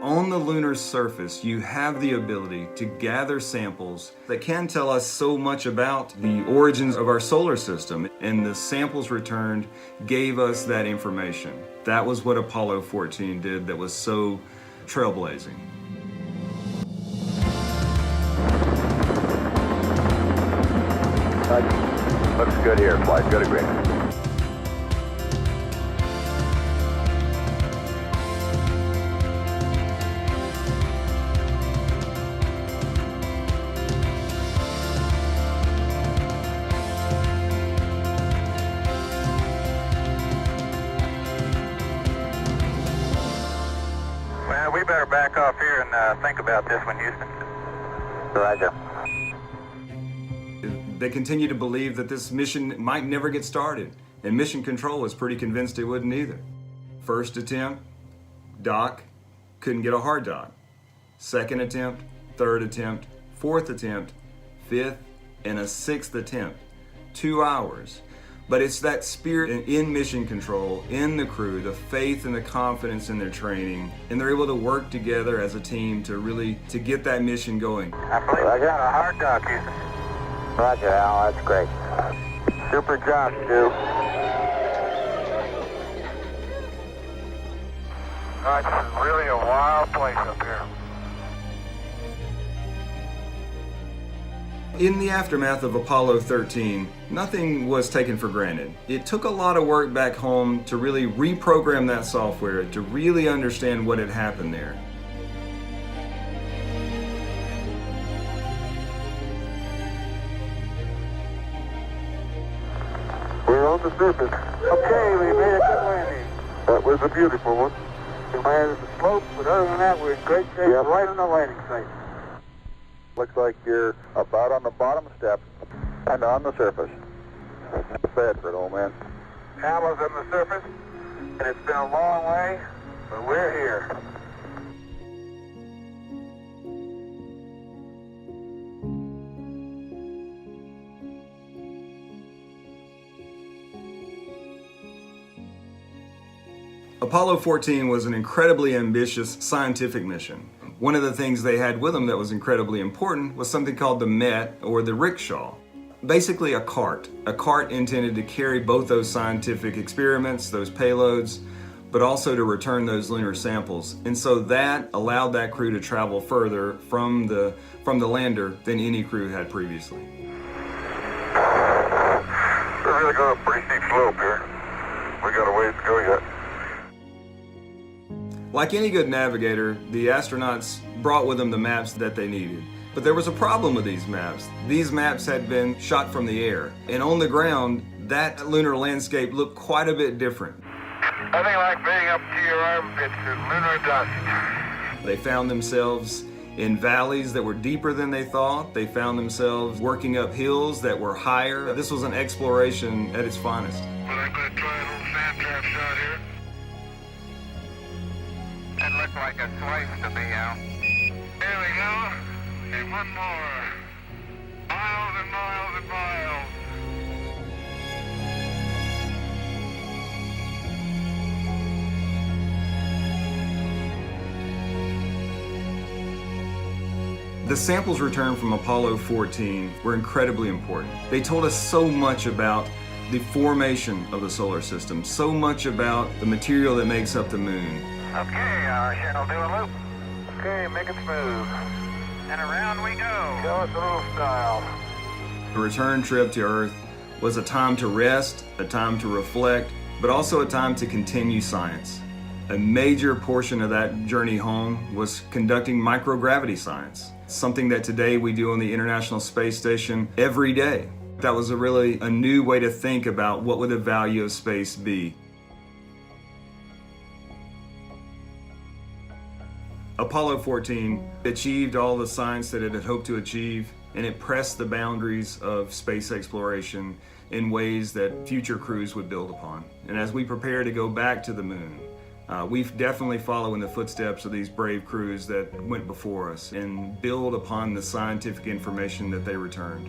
On the lunar surface, you have the ability to gather samples that can tell us so much about the origins of our solar system, and the samples returned gave us that information. That was what Apollo 14 did that was so trailblazing. Looks good here, flight. Good agreement. Well, we better back off here and think about this one, Houston. Roger. They continue to believe that this mission might never get started, and Mission Control was pretty convinced it wouldn't either. First attempt, dock, couldn't get a hard dock. Second attempt, third attempt, fourth attempt, fifth, and a sixth attempt. 2 hours. But it's that spirit in Mission Control, in the crew, the faith and the confidence in their training, and they're able to work together as a team to get that mission going. I believe I got a hard dock, Houston. Roger, Al. That's great. Super job, Stu. This is really a wild place up here. In the aftermath of Apollo 13, nothing was taken for granted. It took a lot of work back home to really reprogram that software, to really understand what had happened there. We're on the surface. Okay, we made a good landing. That was a beautiful one. We landed the slope, but other than that, we're in great shape. Yep. Right on the landing site. Looks like you're about on the bottom step and on the surface. Bedford, old man. Hamlet's on the surface, and it's been a long way, but we're here. Apollo 14 was an incredibly ambitious scientific mission. One of the things they had with them that was incredibly important was something called the Met, or the rickshaw. Basically a cart intended to carry both those scientific experiments, those payloads, but also to return those lunar samples. And so that allowed that crew to travel further from the lander than any crew had previously. We're really going up a pretty steep slope here. We got a ways to go yet. Like any good navigator, the astronauts brought with them the maps that they needed. But there was a problem with these maps. These maps had been shot from the air, and on the ground, that lunar landscape looked quite a bit different. Nothing like being up to your armpits in lunar dust. They found themselves in valleys that were deeper than they thought. They found themselves working up hills that were higher. This was an exploration at its finest. Well, I'm going to try a little sand trap shot here. That looked like a slice to me, Al. Here we go. And one more. Miles and miles and miles. The samples returned from Apollo 14 were incredibly important. They told us so much about the formation of the solar system, so much about the material that makes up the moon. Okay, I'll do a loop. Okay, make it smooth. And around we go. Show us a little style. The return trip to Earth was a time to rest, a time to reflect, but also a time to continue science. A major portion of that journey home was conducting microgravity science, something that today we do on the International Space Station every day. That was really a new way to think about what would the value of space be. Apollo 14 achieved all the science that it had hoped to achieve, and it pressed the boundaries of space exploration in ways that future crews would build upon. And as we prepare to go back to the moon, we definitely follow in the footsteps of these brave crews that went before us and build upon the scientific information that they returned.